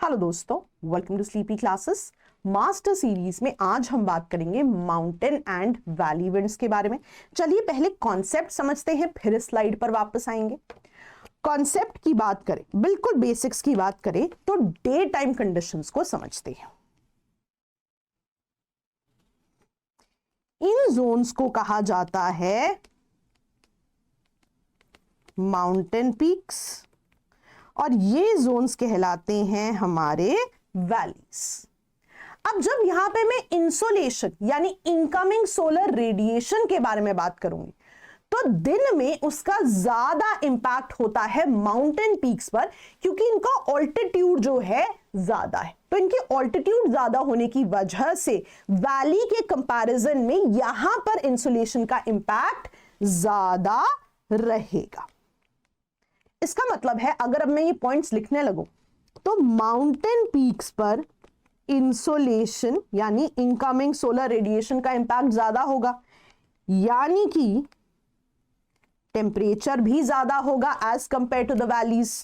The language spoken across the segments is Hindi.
हेलो दोस्तों, welcome to Sleepy Classes master series में आज हम बात करेंगे माउंटेन एंड वैली विंड्स के बारे में। चलिए पहले कॉन्सेप्ट समझते हैं, फिर स्लाइड पर वापस आएंगे। कॉन्सेप्ट की बात करें, बिल्कुल बेसिक्स की बात करें तो डे टाइम कंडीशंस को समझते हैं। इन जोन्स को कहा जाता है माउंटेन पीक्स और ये जोन्स कहलाते हैं हमारे वैलीज। अब जब यहां पे मैं इंसोलेशन यानी इनकमिंग सोलर रेडिएशन के बारे में बात करूंगी तो दिन में उसका ज्यादा इंपैक्ट होता है माउंटेन पीक्स पर, क्योंकि इनका ऑल्टीट्यूड जो है ज्यादा है। तो इनकी ऑल्टीट्यूड ज्यादा होने की वजह से वैली के कंपैरिजन में यहां पर इंसोलेशन का इंपैक्ट ज्यादा रहेगा। इसका मतलब है अगर अब मैं ये पॉइंट्स लिखने लगूं तो माउंटेन पीक्स पर इंसोलेशन यानी इनकमिंग सोलर रेडिएशन का इंपैक्ट ज्यादा होगा, यानी कि टेम्परेचर भी ज्यादा होगा as compare to the valleys.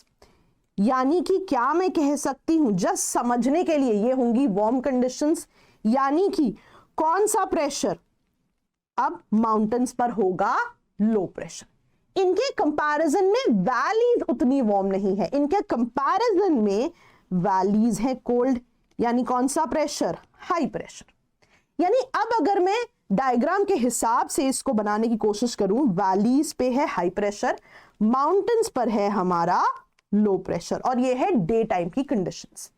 यानी कि क्या मैं कह सकती हूं, जस्ट समझने के लिए, ये होंगी वार्म कंडीशंस, यानी कि कौन सा प्रेशर अब माउंटेन्स पर होगा, लो प्रेशर। इनके कंपैरिजन में वैलीज उतनी वार्म नहीं है, इनके कंपैरिजन में वैलीज है कोल्ड, यानी कौन सा प्रेशर, हाई प्रेशर। यानी अब अगर मैं डायग्राम के हिसाब से इसको बनाने की कोशिश करूं, वैलीज पे है हाई प्रेशर, माउंटेन्स पर है हमारा लो प्रेशर, और ये है डे टाइम की कंडीशंस।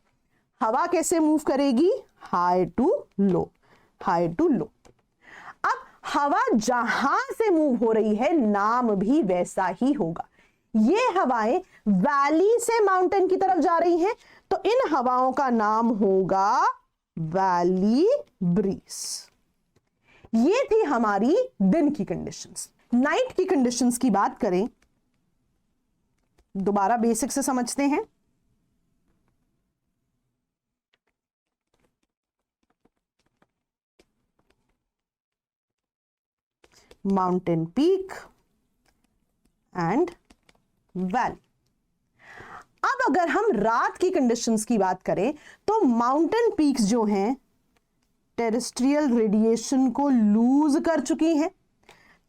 हवा कैसे मूव करेगी, high to low, high to low. अब हवा जहां से मूव हो रही है नाम भी वैसा ही होगा। ये हवाएं वैली से माउंटेन की तरफ जा रही हैं तो इन हवाओं का नाम होगा वैली ब्रीज। ये थी हमारी दिन की कंडीशंस। नाइट की कंडीशंस की बात करें, दोबारा बेसिक से समझते हैं। Mountain peak and valley. अब अगर हम रात की कंडीशंस की बात करें तो माउंटेन पीक्स जो हैं टेरेस्ट्रियल रेडिएशन को लूज कर चुकी हैं।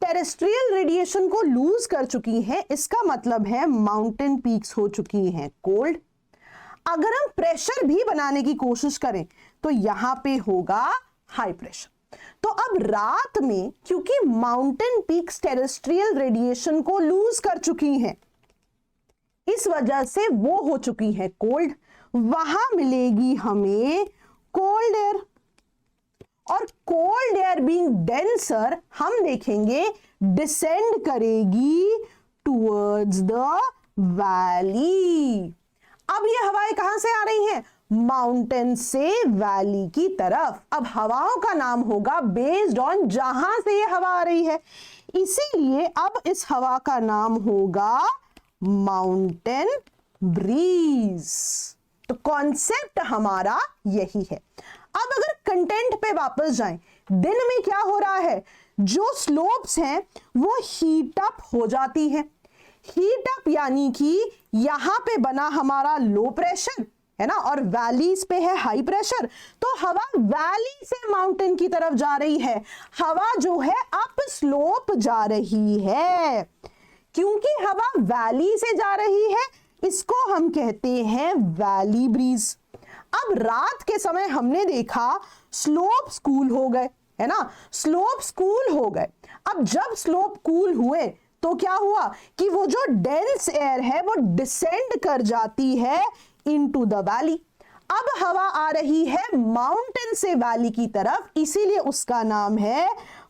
टेरेस्ट्रियल रेडिएशन को लूज कर चुकी हैं, इसका मतलब है माउंटेन पीक्स हो चुकी हैं कोल्ड। अगर हम प्रेशर भी बनाने की कोशिश करें तो यहां पे होगा हाई प्रेशर। तो अब रात में क्योंकि माउंटेन पीक्स टेरेस्ट्रियल रेडिएशन को लूज कर चुकी हैं, इस वजह से वो हो चुकी है कोल्ड, वहां मिलेगी हमें कोल्ड एयर, और कोल्ड एयर बीइंग डेंसर हम देखेंगे डिसेंड करेगी टुवर्ड्स द वैली। अब ये हवाएं कहां से आ रही हैं, माउंटेन से वैली की तरफ। अब हवाओं का नाम होगा बेस्ड ऑन जहां से ये हवा आ रही है, इसीलिए अब इस हवा का नाम होगा माउंटेन ब्रीज। तो कॉन्सेप्ट हमारा यही है। अब अगर कंटेंट पे वापस जाएं, दिन में क्या हो रहा है, जो स्लोप्स हैं वो हीट अप हो जाती है। हीट अप यानी कि यहां पे बना हमारा लो प्रेशर है ना, और वैलीज पे है हाई प्रेशर, तो हवा वैली से माउंटेन की तरफ जा रही है। हवा जो है अप स्लोप जा रही है। क्योंकि हवा वैली से जा रही है, इसको हम कहते हैं वैली ब्रीज। अब रात के समय हमने देखा स्लोप्स कूल हो गए, है ना, स्लोप्स कूल हो गए। अब जब स्लोप कूल हुए तो क्या हुआ कि वो जो डेंस एयर है वो डिसेंड कर जाती है इनटू द वैली। अब हवा आ रही है माउंटेन से वैली की तरफ, इसीलिए उसका नाम है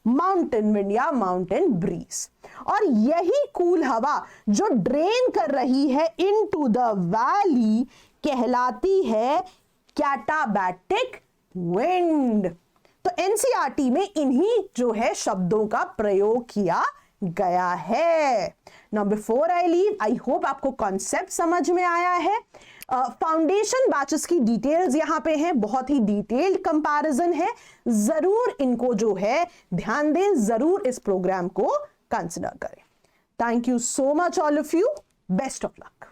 माउंटेन विंड या माउंटेन ब्रीज। और यही कूल हवा जो ड्रेन कर रही है इनटू द वैली कहलाती है कैटाबैटिक विंड। तो एनसीईआरटी में इन्हीं जो है शब्दों का प्रयोग किया गया है। Now before I leave, I hope आपको कॉन्सेप्ट समझ में आया है। फाउंडेशन बैचेस की डिटेल्स यहां पे हैं, बहुत ही डिटेल्ड कंपैरिजन है, जरूर इनको जो है ध्यान दें, जरूर इस प्रोग्राम को कंसिडर करें। Thank you so much all of you, best of luck.